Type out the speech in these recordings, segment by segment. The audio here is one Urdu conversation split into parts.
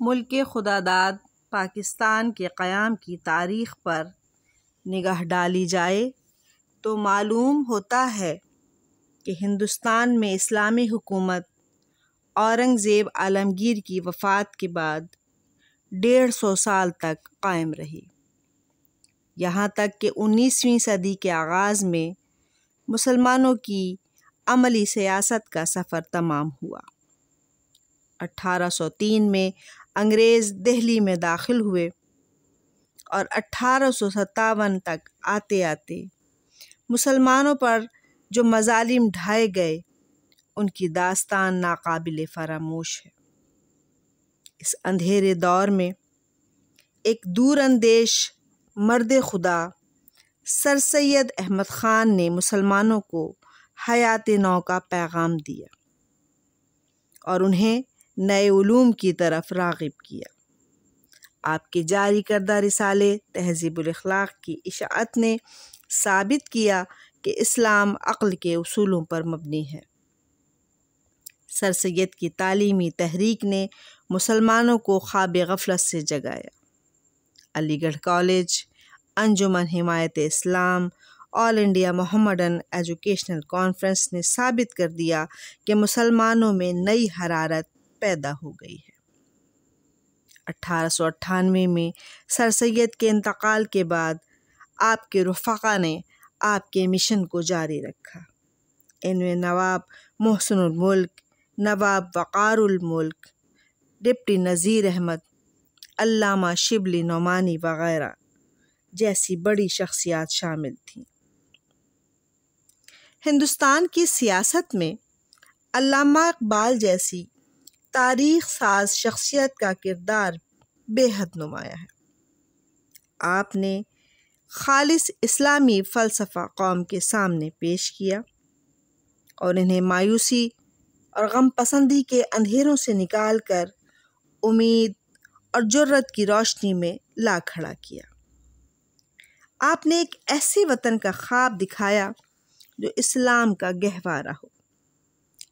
ملک خداداد پاکستان کے قیام کی تاریخ پر نگاہ ڈالی جائے تو معلوم ہوتا ہے کہ ہندوستان میں اسلامی حکومت اورنگزیب عالمگیر کی وفات کے بعد 150 سال تک قائم رہی، یہاں تک کہ 19ویں صدی کے آغاز میں مسلمانوں کی عملی سیاست کا سفر تمام ہوا۔ 1803 میں انگریز دہلی میں داخل ہوئے اور 1857 تک آتے آتے مسلمانوں پر جو مظالم ڈھائے گئے ان کی داستان ناقابل فراموش ہے۔ اس اندھیرے دور میں ایک دور اندیش مرد خدا سر سید احمد خان نے مسلمانوں کو حیات نو کا پیغام دیا اور انہیں نئے علوم کی طرف راغب کیا۔ آپ کے جاری کردہ رسالے تہذیب الاخلاق کی اشاعت نے ثابت کیا کہ اسلام عقل کے اصولوں پر مبنی ہے۔ سر سید کی تعلیمی تحریک نے مسلمانوں کو خواب غفلت سے جگایا۔ علی گڑھ کالج، انجمن حمایت اسلام، آل انڈیا محمدن ایجوکیشنل کانفرنس نے ثابت کر دیا کہ مسلمانوں میں نئی حرارت پیدا ہو گئی ہے۔ 1898 میں سر سید کے انتقال کے بعد آپ کے رفقا نے آپ کے مشن کو جاری رکھا۔ ان میں نواب محسن الملک، نواب وقار الملک، ڈپٹی نذیر احمد، علامہ شبلی نعمانی وغیرہ جیسی بڑی شخصیات شامل تھیں۔ ہندوستان کی سیاست میں علامہ اقبال جیسی تاریخ ساز شخصیت کا کردار بے حد نمایاں ہے۔ آپ نے خالص اسلامی فلسفہ قوم کے سامنے پیش کیا اور انہیں مایوسی اور غم پسندی کے اندھیروں سے نکال کر امید اور جرت کی روشنی میں لا کھڑا کیا۔ آپ نے ایک ایسے وطن کا خواب دکھایا جو اسلام کا گہوارہ ہو۔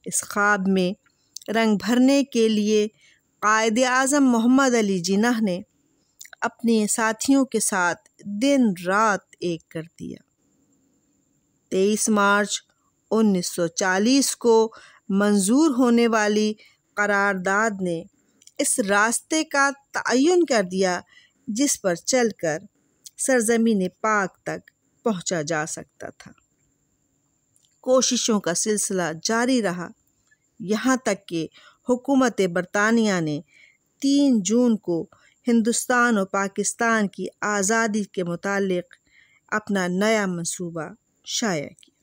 اس خواب میں رنگ بھرنے کے لیے قائد اعظم محمد علی جناح نے اپنے ساتھیوں کے ساتھ دن رات ایک کر دیا۔ 23 مارچ 1940 کو منظور ہونے والی قرارداد نے اس راستے کا تعین کر دیا جس پر چل کر سرزمین پاک تک پہنچا جا سکتا تھا۔ کوششوں کا سلسلہ جاری رہا، یہاں تک کہ حکومت برطانیہ نے 3 جون کو ہندوستان اور پاکستان کی آزادی کے متعلق اپنا نیا منصوبہ شائع کیا۔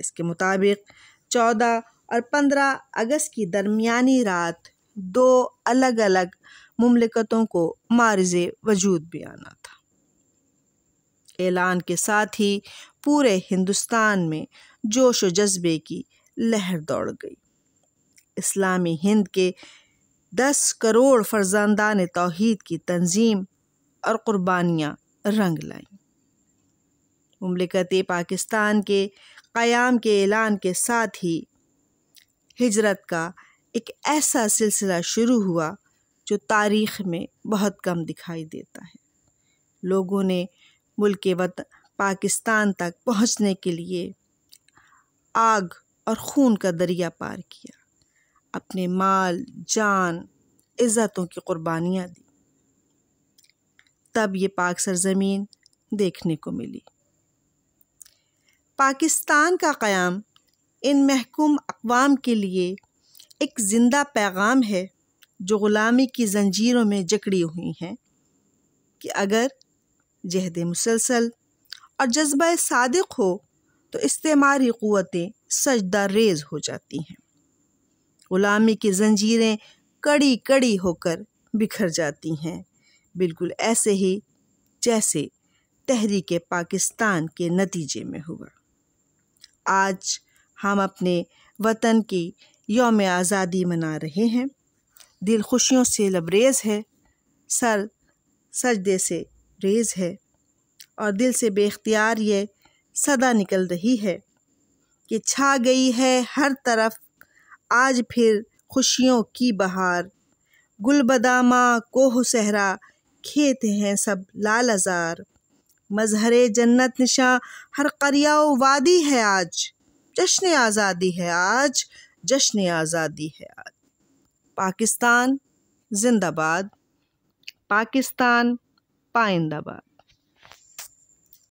اس کے مطابق 14 اور 15 اگست کی درمیانی رات 2 الگ الگ مملکتوں کو معرض وجود بھی آنا تھا۔ اعلان کے ساتھ ہی پورے ہندوستان میں جوش و جذبے کی لہر دوڑ گئی۔ اسلامی ہند کے 10 کروڑ فرزندان توحید کی تنظیم اور قربانیاں رنگ لائیں۔ مملکت پاکستان کے قیام کے اعلان کے ساتھ ہی ہجرت کا ایک ایسا سلسلہ شروع ہوا جو تاریخ میں بہت کم دکھائی دیتا ہے۔ لوگوں نے ملک وطن پاکستان تک پہنچنے کے لیے آگ اور خون کا دریا پار کیا، اپنے مال، جان، عزتوں کی قربانیاں دی، تب یہ پاک سرزمین دیکھنے کو ملی۔ پاکستان کا قیام ان محکوم اقوام کے لیے ایک زندہ پیغام ہے جو غلامی کی زنجیروں میں جکڑی ہوئی ہیں کہ اگر جہد مسلسل اور جذبہ صادق ہو تو استعماری قوتیں سجدہ ریز ہو جاتی ہیں، غلامی کی زنجیریں کڑی کڑی ہو کر بکھر جاتی ہیں، بالکل ایسے ہی جیسے تحریک پاکستان کے نتیجے میں ہوا۔ آج ہم اپنے وطن کی یوم آزادی منا رہے ہیں، دل خوشیوں سے لبریز ہے، سر سجدے سے ریز ہے اور دل سے بے اختیار یہ صدا نکل رہی ہے کہ چھا گئی ہے ہر طرف آج پھر خوشیوں کی بہار، گل بداماں کوہ صحرا کھیت ہیں سب لال ازار، مظہر جنت نشاں ہر قریہ و وادی ہے آج، جشن آزادی ہے آج، جشن آزادی ہے آج۔ پاکستان زندہ باد، پاکستان پائندہ باد۔